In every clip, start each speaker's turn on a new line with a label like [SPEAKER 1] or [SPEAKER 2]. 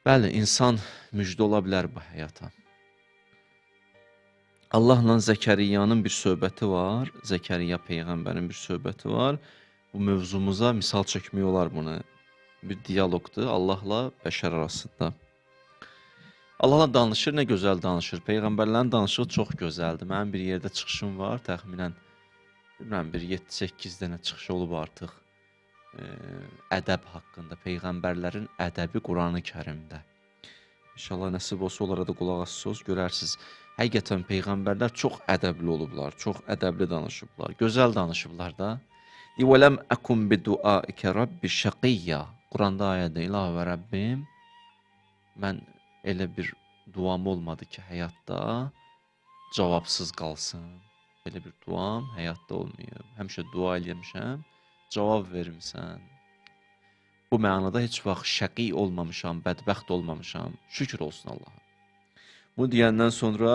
[SPEAKER 1] Bəli, insan müjdə ola bilər bu həyata. Allahla Zəkəriyanın bir söhbəti var. Zəkəriya peyğəmbərin bir söhbəti var. Bu mövzumuza misal çəkmək olar bunu. Bir dialoqdur Allahla bəşər arasında. Allahla danışır, nə gözəl danışır. Peyğəmbərlərin danışığı çox gözəldir. Mənim bir yerdə çıxışım var, təxminən bilmirəm, bir 7-8 dənə çıxış olub artıq. Ədəb haqqında, peyğəmbərlərin ədəbi Qurani-Kərimdə. İnşallah nəsib olsa onlara da qulaq asırsınız, görərsiniz. Həqiqətən peyğəmbərlər çox ədəbli olublar, çox ədəbli danışıblar, gözəl danışıblar da. İvələm əkum bi duaikə rabbi şəqiyyə. Quranda ayədə İlahi və Rəbbim, mən elə bir duam olmadı ki, həyatda cavabsız qalsın. Belə bir duam həyatda olmayıb. Həmişə dua eləmişəm, cavab vermisən. Bu mənada heç vaxt şəqi olmamışam, bədbəxt olmamışam. Şükür olsun Allaha. Bunu deyəndən sonra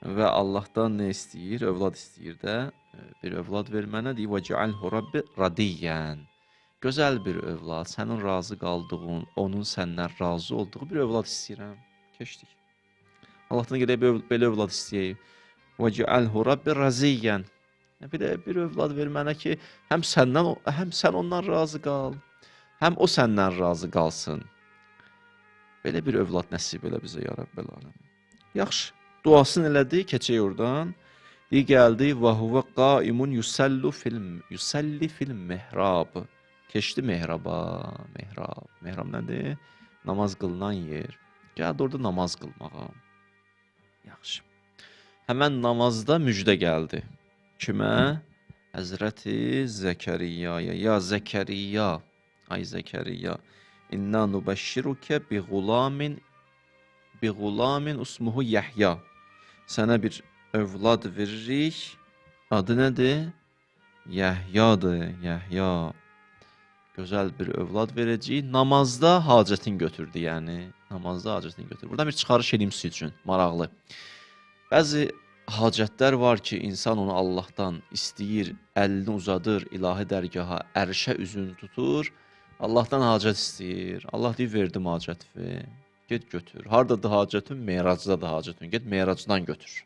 [SPEAKER 1] və Allahdan nə istəyir? Övlad istəyir də. Bir övlad ver mənə, deyir, وَجَعَلْهُ رَبِّ رَدِيًّا. Gözəl bir övlad, sənin razı qaldığın, onun səndən razı olduğu bir övlad istəyirəm. Keçdik. Allahdan gələk belə övlad istəyək. وَجَعَلْهُ رَبِّ رَزِيًّا. Bir övlad ver mənə ki, həm sən ondan razı qal, həm o səndən razı qalsın. Belə bir övlad nəsib elə bizə, ya Rəbbəl aləmin. Yaxşı, duasını elədi, keçək oradan. İyi gəldi, وَهُوَ قَائِمٌ يُسَلِّ فِي الْمِحْرَابِ. Keçdi mehraba, mehrab. Mehrab nədir? Namaz qılınan yer. Gəldi orada namaz qılmağa. Yaxşı. Həmən namazda müjdə gəldi. Kimə? Həzrəti Zəkəriyaya. Ya Zəkəriya, ay Zəkəriya, İnna nubəşşirukə biğulamin usmuhu Yəhya. Sənə bir övlad veririk. Adı nədir? Yəhyadır, Yəhya. Gözəl bir övlad verəcəyik. Namazda hacətin götürdü, yəni. Namazda hacətin götürdü. Buradan bir çıxarış edeyim sizin üçün, maraqlı. Bəzi hacətlər var ki, insan onu Allahdan istəyir, əlini uzadır, ilahi dərgaha, ərşə üzünü tutur. Allahdan hacət istəyir. Allah deyir, verdim hacəti, get götür. Haradadır hacətin? Meyracdadır hacətin. Get meyracdan götür.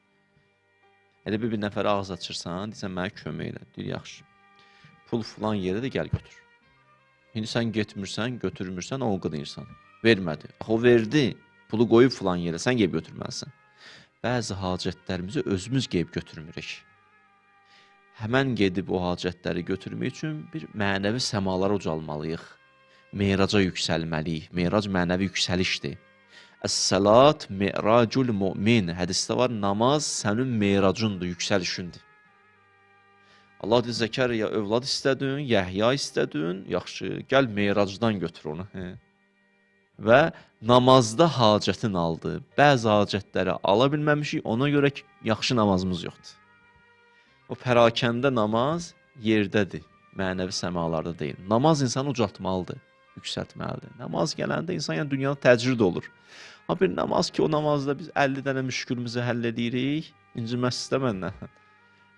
[SPEAKER 1] Elə bir nəfərə ağız açırsan, deyirsən, mənə kömək elə. Deyir, yaxşı. Pul filan yerdə də gəl götür. İndi sən getmirsən, götürmürsən, o qınırsan. Vermədi. O verdi, pulu qoyub filan yerə, sən gəlib götürməlisən. Bəzi hacətlərimizi özümüz gəlib götürmürük. Həmən gedib o hacətləri götürmək üçün bir mənəvi səmalara ucalmalıyıq. Meyraca yüksəlməliyik. Meyrac mənəvi yüksəlişdir. Əs-salat mi'racul mu'min. Hədisdə var, namaz sənin meyracundur, yüksəlişindir. Allah deyir, Zəkəriya övlad istədin, Yəhya istədin, yaxşı, gəl meyracdan götür onu. Və namazda hacətin aldı. Bəzi hacətləri ala bilməmişik, ona görə ki, yaxşı namazımız yoxdur. O pərakəndə namaz yerdədir, mənəvi səmalarda deyil. Namaz insanı ucaltmalıdır, yüksəltməlidir. Namaz gələndə insan yəni dünyada təcrid olur. Amma bir namaz ki, o namazda biz 50 dənə müşkülümüzü həll edirik, inciməz istəmənlə.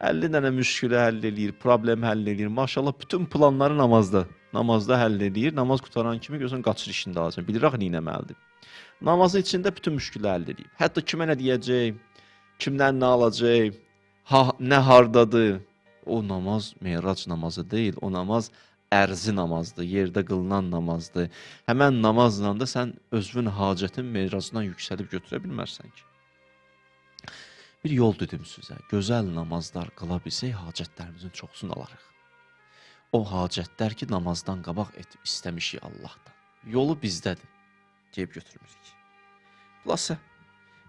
[SPEAKER 1] 50 dənə müşkülü həll edir, problemi həll edir. Maşallah, bütün planları namazda həll edir. Namaz qutaran kimi görürsən, qaçır işində alacaq. Bilirək neynəməlidir. Namazın içində bütün müşkülü həll edir. Hətta kimə nə deyəcək, kimdən nə alacaq, nə hardadır. O namaz meyrac namazı deyil, o namaz ərzi namazdır, yerdə qılınan namazdır. Həmən namazla da sən özünün hacətin meyracından yüksəlib götürə bilmərsən ki. Bir yol dedim sizə, gözəl namazlar qıla bilsək, hacətlərimizin çoxsunu alarıq. O hacətlər ki, namazdan qabaq istəmişik Allahdan. Yolu bizdədir, deyib götürmürük. Xülasə,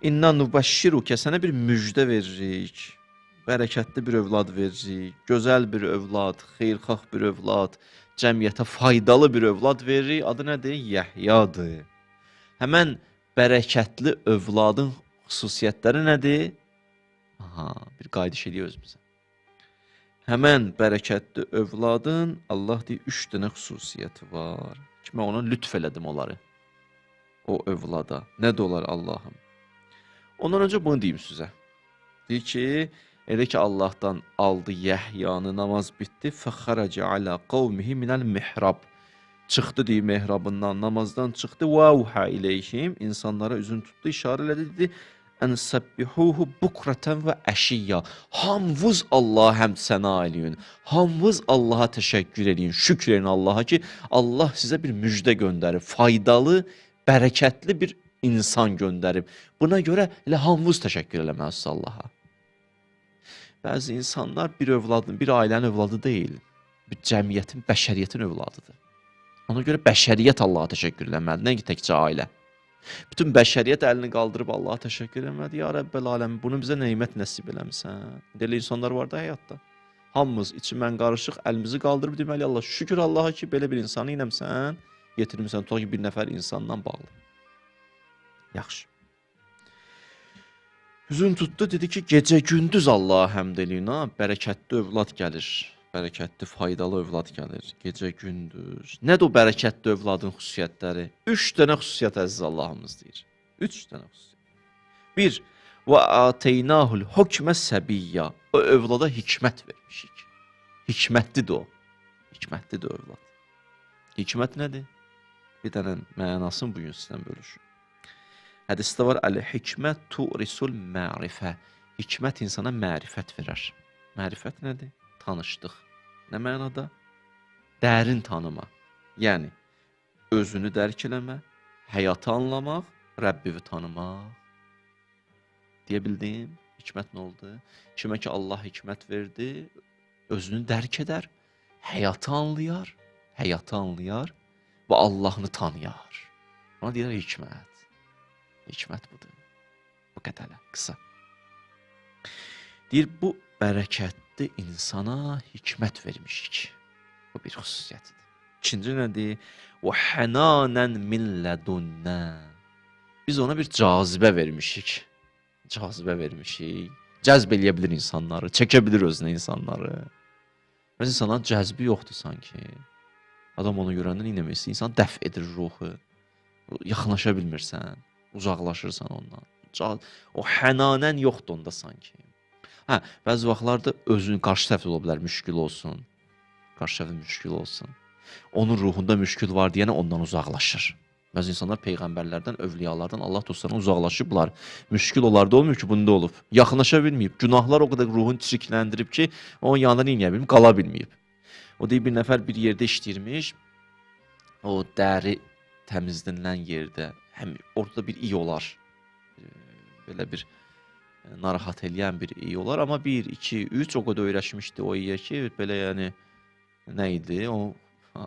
[SPEAKER 1] İnna nubəşşirukə, sənə bir müjdə veririk, bərəkətli bir övlad veririk, gözəl bir övlad, xeyrxax bir övlad, cəmiyyətə faydalı bir övlad veririk. Adı nədir? Yəhyadır. Həmən bərəkətli övladın xüsusiyyətləri nədir? Aha, bir qaydiş ediyor özümüzə. Həmən bərəkətli övladın Allah deyir, 3 dənə xüsusiyyəti var. Ki, mən ona lütf elədim onları. O övlada. Nədir olar Allahım? Ondan öncə bunu deyim sizə. Deyir ki, elə ki Allahdan aldı Yəhyanı, namaz bitdi. Fəxərəcə alə qavmihi minəl mihrab. Çıxdı deyir mehrabından, namazdan çıxdı. Vauha ileyhim, insanlara üzün tutdu, işarə elədi, dedi: "Ən səbbihuhu bukratan və əşiyya." Hamınız Allaha həmd səna eləyin. Hamınız Allaha təşəkkür eləyin. Şükür edin Allaha ki, Allah sizə bir müjdə göndərib, faydalı, bərəkətli bir insan göndərib. Buna görə elə hamınız təşəkkür eləməlisiniz Allaha. Bəzi insanlar bir övladın, bir ailənin övladı deyil, bir cəmiyyətin, bəşəriyyətin övladıdır. Ona görə bəşəriyyət Allaha təşəkkür eləməlidir, nəinki təkcə ailə. Bütün bəşəriyyət əlini qaldırıb Allaha təşəkkür eləməlidir. Ya Rəbbəl aləmin, bunu bizə nemət nəsib eləmisən. Belə insanlar var da həyatda. Hamımız içi mən qarışıq, əlimizi qaldırıb deməli Allah, şükür Allaha ki, belə bir insanı inəmsən, yetirmirsən, tutaq ki, bir nəfər insandan bağlı. Yaxşı. Üzün tutdu, dedi ki, gecə-gündüz Allaha həmd eləyin, ha, bərəkətli övlad gəlir. Bərəkətli, faydalı övlad gəlir. Gecə-gündüz. Nədir o bərəkətli övladın xüsusiyyətləri? 3 dənə xüsusiyyət əziz Allahımız deyir. 3 dənə xüsusiyyət. 1. Və ateynahul hukmə səbiyya. O övlada hikmət vermişik. Hikmətlidir o. Hikmətlidir o övlad. Hikmət nədir? Bir dənə mənasını bugün sizdən bölüşüm. Hədisdə var, əl-hikmət tu'risul mərifə. Hikmət insana mərifət verər. Mərifət nədir? Tanışdıq. Nə mənada? Dərin tanıma. Yəni, özünü dərk eləmə, həyatı anlamaq, Rəbbivi tanımaq. Deyə bildim? Hikmət nə oldu? Kimə ki Allah hikmət verdi, özünü dərk edər, həyatı anlayar və Allahını tanıyar. Ona deyirlər hikmət. Hikmət budur. Bu qədərlə, qısa. Deyir, bu bərəkətli insana hikmət vermişik. Bu bir xüsusiyyətidir. İkinci nədir? Və hənanən min lədunnə. Biz ona bir cazibə vermişik. Cazibə vermişik. Cəzb eləyə bilir insanları, çəkə bilir özünə insanları. Bəzi insanların cəzbi yoxdur sanki. Adam onu görəndə neynəməsi? İnsan dəf edir ruhu. Yaxınlaşa bilmirsən. Uzaqlaşırsan ondan. O hənanən yoxdur onda sanki. Hə, bəzi vaxtlarda özünün qarşı tərəfdə ola bilər, müşkül olsun. Qarşı tərəfdə müşkül olsun. Onun ruhunda müşkül var deyənə ondan uzaqlaşır. Bəzi insanlar peyğəmbərlərdən, övliyalardan, Allah dostlarından uzaqlaşıblar. Müşkül onlarda olmuyor ki, bunda olub. Yaxınlaşa bilməyib. Günahlar o qədər ruhunu çirkləndirib ki, onun yanında neynəyə bilməyib, qala bilməyib. O deyib, bir nəfər bir yerdə işləyirmiş, o dəri təmizlənilən yerdə, həm orada bir iyi olar, belə bir narahat eləyən bir iyi olar, amma 1, 2, 3 o qədər öyrəşmişdi o iyiyə ki, belə yəni, nə idi, o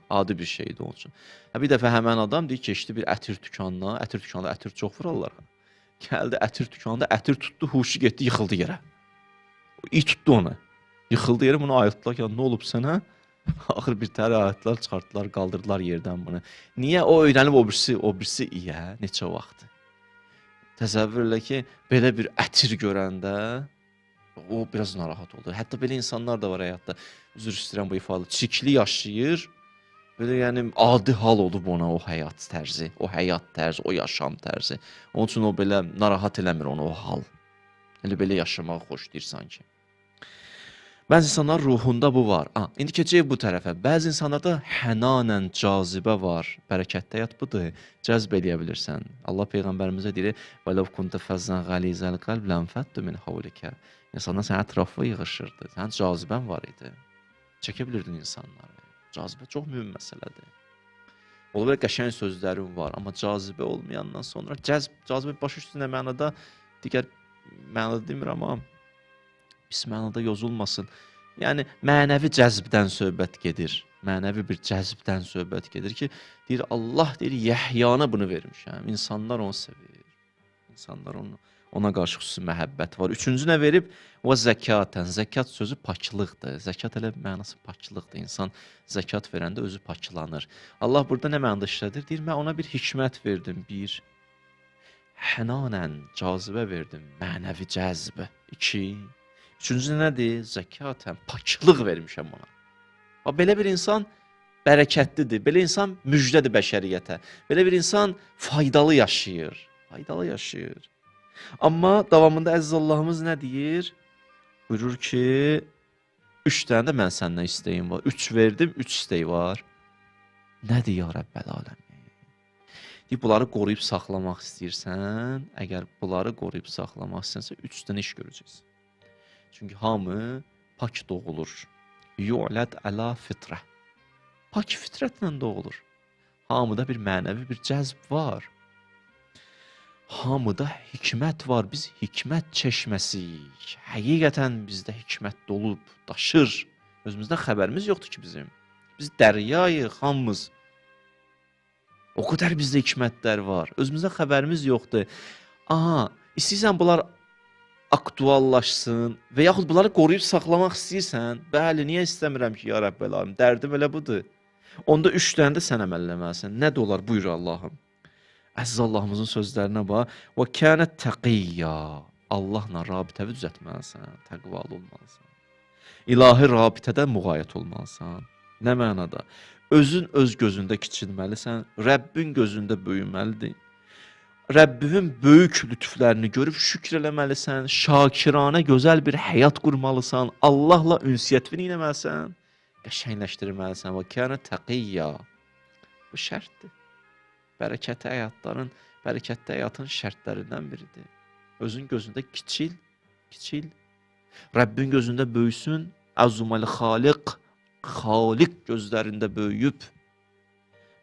[SPEAKER 1] adi bir şeydi onun üçün. Bir dəfə həmən adam deyir, keçdi bir ətir dükanına, ətir çox vurarlar. Gəldi ətir dükanında, ətir tutdu, huşu getdi, yıxıldı yerə. İyi tutdu onu, yıxıldı yerə, bunu ayıltdılar ki, nə olub sənə? Axır bir təhər ayətlər çıxartdılar, qaldırdılar yerdən bunu. Niyə? O öyrənib o birisi iyə, neçə vaxtı. Təsəvvür elə ki, belə bir ətir görəndə o biraz narahat oldu. Hətta belə insanlar da var həyatda, üzr istəyirəm bu ifadə, çirkli yaşayır, belə yəni adi hal olub ona o həyat tərzi, o yaşam tərzi. Onun üçün o belə narahat eləmir onu o hal. Elə yaşamağı xoşlayır sanki. Bəzi insanlar ruhunda bu var. İndi keçək bu tərəfə. Bəzi insanlarda hənanən cazibə var. Bərəkətli həyat budur. Cəzb eləyə bilirsən. Allah Peyğəmbərimizə deyir, وَلَوْ كُنْتَ فَزًّا غَلِيظَ الْقَلْبِ لَانفَضُّوا مِنْ حَوْلِكَ. İnsanlar sənin ətrafına yığışırdı. Sənin cazibən var idi. Çəkə bilirdin insanları. Cazibə çox mühüm məsələdir. Ola belə qəşəng sözlərin var, amma cazibə olmayandan sonra cazibə başa üstünə mənada, digər mənada demirəm, amma pis mənada yozulmasın. Yəni, mənəvi cəzbdən söhbət gedir. Mənəvi bir cəzbdən söhbət gedir ki, deyir, Allah deyir, Yəhyanı bunu vermişəm. İnsanlar onu sevir. İnsanlar ona qarşı xüsusi məhəbbət var. Üçüncü nə verib? O zəkatən. Zəkat sözü paçılıqdır. Zəkat elə mənası paçılıqdır. İnsan zəkat verəndə özü paçılanır. Allah burada nə mənada işlədir? Deyir, mən ona bir hikmət verdim. 1. Hənanən, cazibə verdim. Mənəvi cəzbə. 2. Üçüncü nədir? Zəkatən, paçılıq vermişəm ona. Belə bir insan bərəkətlidir. Belə insan müjdədir bəşəriyyətə. Belə bir insan faydalı yaşayır. Faydalı yaşayır. Amma davamında əziz Allahımız nə deyir? Buyurur ki, 3 dənə də mən səndən istəyim var. 3 verdim, 3 istəyi var. Nədir ya Rəbbəl aləmin? Deyib, bunları qoruyub saxlamaq istəyirsən, əgər bunları qoruyub saxlamaq istəyirsə, 3 dənə iş görəcəksən. Çünki hamı pak doğulur. Yu'lad əla fitrə. Pak fitrətlə doğulur. Hamıda bir mənəvi bir cəzb var. Hamıda hikmət var. Biz hikmət çeşməsiyik. Həqiqətən bizdə hikmət dolub, daşır. Özümüzdən xəbərimiz yoxdur ki bizim. Biz dəryayıq, hamımız. O qədər bizdə hikmətlər var. Özümüzdən xəbərimiz yoxdur. Aha, istəyirsən bunlar aktuallaşsın və yaxud bunları qoruyub saxlamaq istəyirsən, bəli, niyə istəmirəm ki, ya Rəbbəl aləmin, dərdim elə budur. Onda 3 dənə də sən əməl eləməlisən. Nə də olar, buyur Allahım. Əziz Allahımızın sözlərinə bax. Və kənət təqiyyə. Allahla rabitəvi düzəltməlisən, təqvalı olmalısan. İlahi rabitədə müğayət olmalısan. Nə mənada? Özün öz gözündə kiçilməlisən, Rəbbin gözündə böyüməlidir. Rəbbinin böyük lütflərini görüb şükr eləməlisən, şakiranə gözəl bir həyat qurmalısan, Allahla ünsiyyətini eləməlisən, qəşəngləşdirməlisən. Və kənət təqiyyə. Bu şərtdir. Bərəkətli həyatın şərtlərindən biridir. Özün gözündə kiçil. Rəbbin gözündə böyüsün. Əzuməli xaliq, xaliq gözlərində böyüyüb.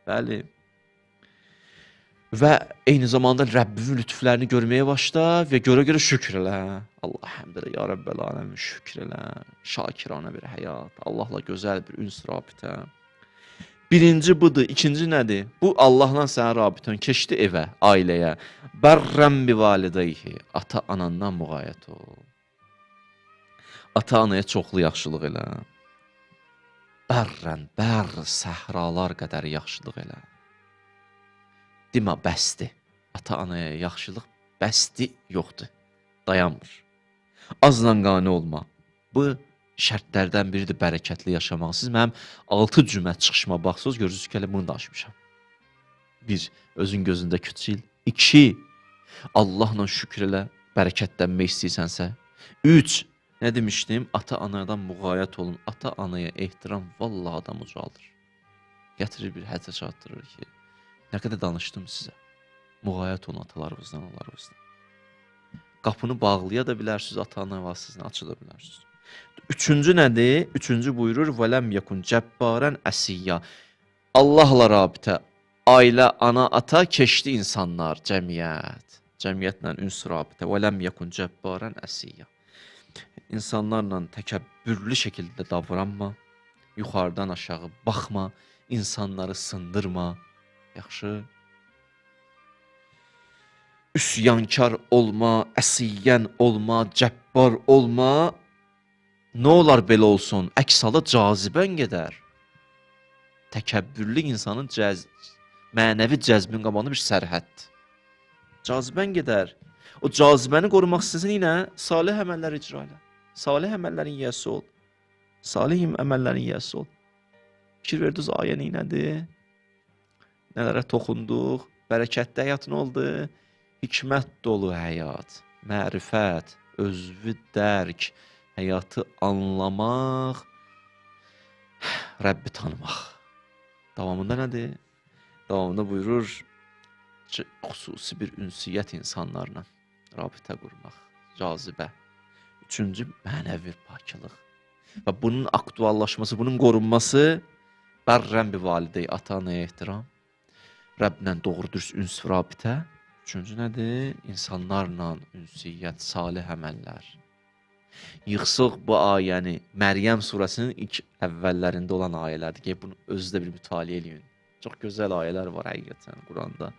[SPEAKER 1] Bəli. Və eyni zamanda Rəbbin lütflərini görməyə başla və görə şükr elə. Allah həmdələ, ya Rəbbəl aləmin, şükr elə. Şakiranə bir həyat, Allahla gözəl bir üns rabitə. Birinci budur, ikinci nədir? Bu Allahla sənin rabitən keçdi evə, ailəyə. Bərrəm bi valideyhi. Ata-anandan müğayət ol. Ata-anaya çoxlu yaxşılıq elə. Bər səhralar qədər yaxşılıq elə. Demə, bəsdir. Ata-anaya yaxşılıq bəsdir, yoxdur. Dayanmır. Azla qane olma. Bu şərtlərdən biridir bərəkətli yaşamaq. Siz mənim 6 cümlə çıxışıma baxsınız, görürsünüz ki, bunu da aşmışam. 1. Özün gözündə kiçil. 2. Allahla şükür elə, bərəkətlənmək istəyirsənsə. 3. Nə demişdim? Ata-anadan müğayət olun. Ata-anaya ehtiram vallahi adam ucaldır. Gətirir bir hədsə çatdırır ki, nə qədər danışdım sizə. Müğayət olun atalarımızdan, analarımızdan. Qapını bağlaya da bilərsiniz, ata-ana vasitəsilə açı da bilərsiniz. Üçüncü nədir? Üçüncü buyurur, vələm yakun cəbbarən əsiyyə. Allahla rabitə, ailə, ana, ata, keçdi insanlar, cəmiyyət. Cəmiyyətlə üns rabitə. Vələm yakun cəbbarən əsiyyə. İnsanlarla təkəbbürlü şəkildə davranma, yuxarıdan aşağı baxma, insanları sındırma. Yaxşı. Üsyankar olma,əsiyyən olma, cəbbar olma. Nə olar belə olsun? Əks halda cazibən gedər. Təkəbbürlü insanın mənəvi cəzbin qabağında bir sərhəddir. Cazibən gedər. O cazibəni qorumaq istəsən yenə salih əməllər icra elə. Salih əməllərin yiyəsi ol. Salih əməllərin yiyəsi ol. Fikir verdiniz ayə neynədir? Nələrə toxunduq? Bərəkətli həyat nə oldu? Hikmət dolu həyat, mərifət, özvü dərk, həyatı anlamaq, Rəbbi tanımaq. Davamında nədir? Davamında buyurur, xüsusi bir ünsiyyət insanlarla rabitə qurmaq, cazibə. Üçüncü, mənəvi pakılıq. Və bunun aktuallaşması, bunun qorunması, bərrəm bi validey, ata-anaya ehtiram, Rəbblə doğru dürüst üns rabitə. Üçüncü nədir? İnsanlarla ünsiyyət, salih əməllər. Yıxsıq bu ayəni Məryəm surəsinin ilk əvvəllərində olan ayələrdir ki, bunu özü də bir mütaliə eləyin. Çox gözəl ayələr var həqiqətən Quranda.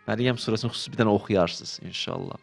[SPEAKER 1] Məryəm surəsini xüsusi bir dənə oxuyarsınız inşallah.